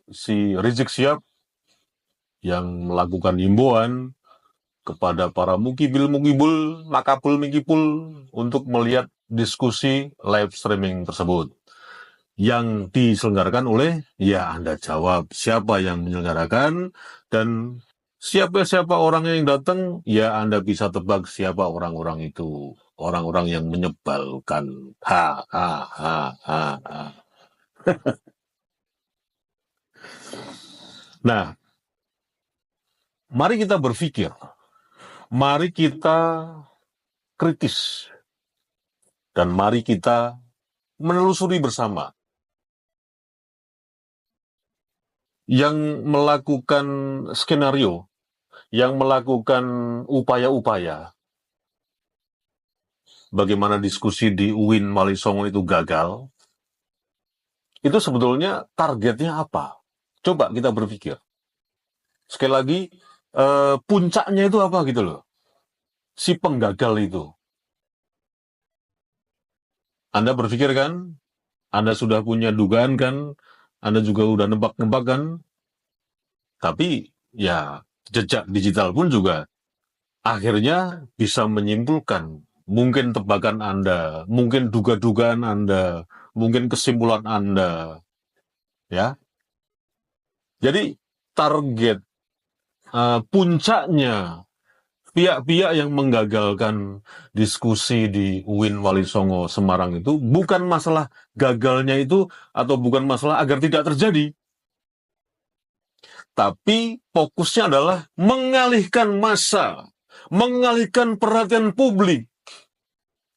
si Rizik Syihab yang melakukan himbauan kepada para mukibul, makipul untuk melihat diskusi live streaming tersebut yang diselenggarakan oleh, ya Anda jawab siapa yang menyelenggarakan dan siapa orang yang datang, ya Anda bisa tebak siapa orang-orang itu, orang-orang yang menyebalkan. Ha ha ha ha ha. Nah, mari kita berpikir, mari kita kritis, dan mari kita menelusuri bersama. Yang melakukan skenario, yang melakukan upaya-upaya, bagaimana diskusi di UIN Walisongo itu gagal, itu sebetulnya targetnya apa? Coba kita berpikir. Sekali lagi, puncaknya itu apa gitu loh. Si penggagal itu. Anda berpikir kan? Anda sudah punya dugaan kan? Anda juga udah nebak-nebak kan? Tapi ya jejak digital pun juga akhirnya bisa menyimpulkan mungkin tebakan Anda, mungkin duga-dugaan Anda, mungkin kesimpulan Anda, ya. Jadi target puncaknya pihak-pihak yang menggagalkan diskusi di UIN Walisongo Semarang itu bukan masalah gagalnya itu atau bukan masalah agar tidak terjadi, tapi fokusnya adalah mengalihkan massa, mengalihkan perhatian publik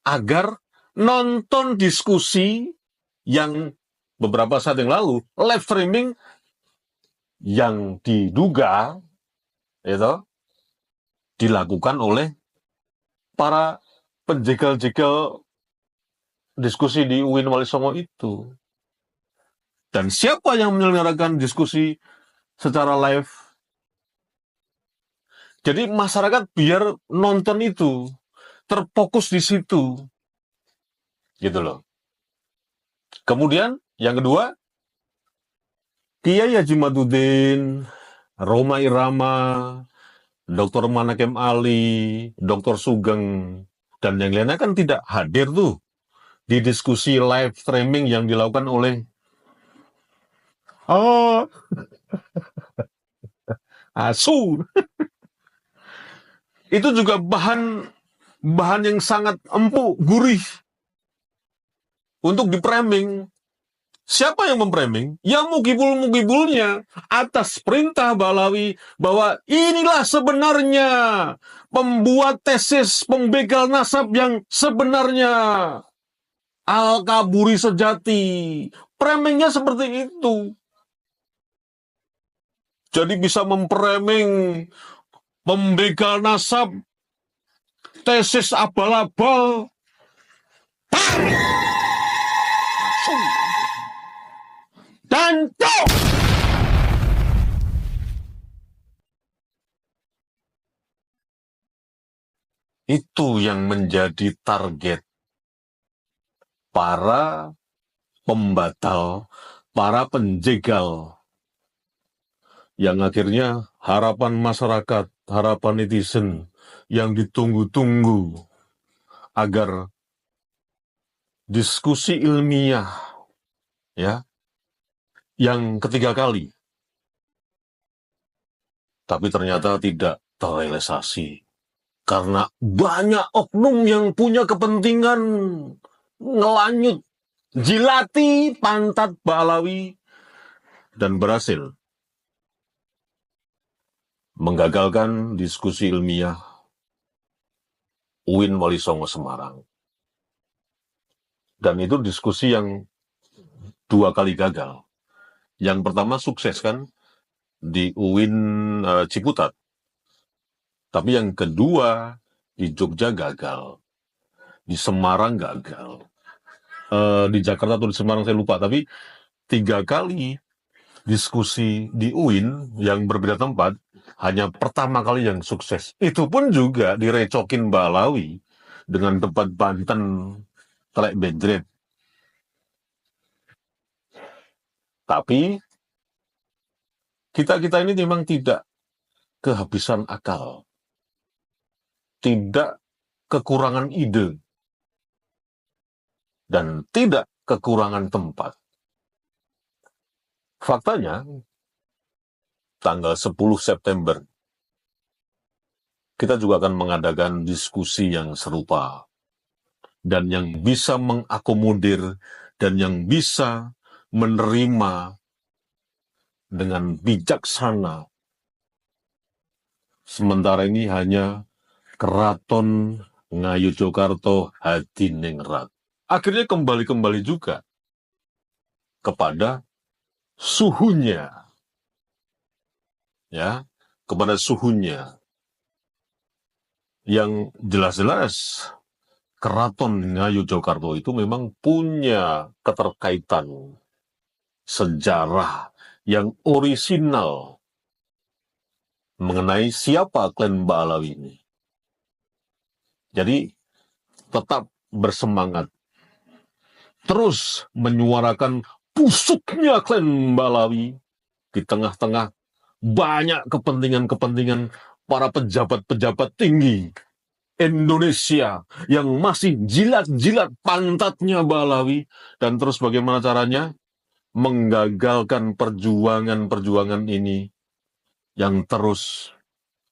agar nonton diskusi yang beberapa saat yang lalu live streaming yang diduga itu dilakukan oleh para penjegal-jegal diskusi di UIN Walisongo itu. Dan siapa yang menyelenggarakan diskusi secara live? Jadi masyarakat biar nonton itu terfokus di situ, gitu loh. Kemudian yang kedua, Kiai Haji Maduddin, Rhoma Irama, Dr. Manakem Ali, Dr. Sugeng, dan yang lainnya kan tidak hadir tuh di diskusi live streaming yang dilakukan oleh ASU. Itu juga bahan yang sangat empuk, gurih untuk dipraming. Siapa yang mempraming? Yang mukibul-mukibulnya atas perintah Balawi bahwa inilah sebenarnya pembuat tesis pembegal nasab yang sebenarnya. Al-Kaburi sejati. Framingnya seperti itu. Jadi bisa memframing pembegal nasab, tesis abal-abal. Dan itu yang menjadi target para pembatal, para penjegal, yang akhirnya harapan masyarakat, harapan netizen yang ditunggu-tunggu agar diskusi ilmiah, ya, yang ketiga kali, tapi ternyata tidak terrealisasi karena banyak oknum yang punya kepentingan ngelanyut, jilati pantat Balawi dan berhasil menggagalkan diskusi ilmiah UIN Walisongo Semarang. Dan itu diskusi yang 2 kali gagal. Yang pertama sukses kan di UIN Ciputat. Tapi yang kedua di Jogja gagal. Di Semarang gagal. Di Jakarta atau di Semarang saya lupa. Tapi 3 kali diskusi di UIN yang berbeda tempat, hanya pertama kali yang sukses. Itu pun juga direcokin Balawi dengan debat Banten telek bedret. Tapi Kita ini memang tidak kehabisan akal, tidak kekurangan ide, dan tidak kekurangan tempat. Faktanya, tanggal 10 September, kita juga akan mengadakan diskusi yang serupa, dan yang bisa mengakomodir, dan yang bisa menerima dengan bijaksana. Sementara ini hanya Keraton Ngayogyakarta Hadiningrat. Akhirnya kembali juga kepada suhunya, ya, kepada suhunya. Yang jelas-jelas Keraton Ngayogyakarta itu memang punya keterkaitan sejarah yang orisinal mengenai siapa klan Ba'alawi ini. Jadi tetap bersemangat, terus menyuarakan busuknya klan Ba'alawi di tengah-tengah banyak kepentingan-kepentingan para pejabat-pejabat tinggi Indonesia yang masih jilat-jilat pantatnya Ba'alawi, dan terus bagaimana caranya menggagalkan perjuangan-perjuangan ini yang terus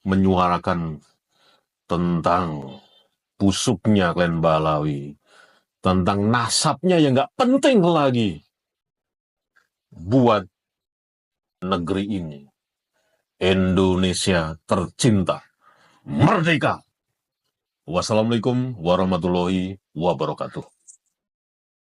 menyuarakan tentang busuknya klan Ba'alawi, tentang nasabnya yang gak penting lagi buat negeri ini. Indonesia tercinta, merdeka. Wassalamualaikum warahmatullahi wabarakatuh.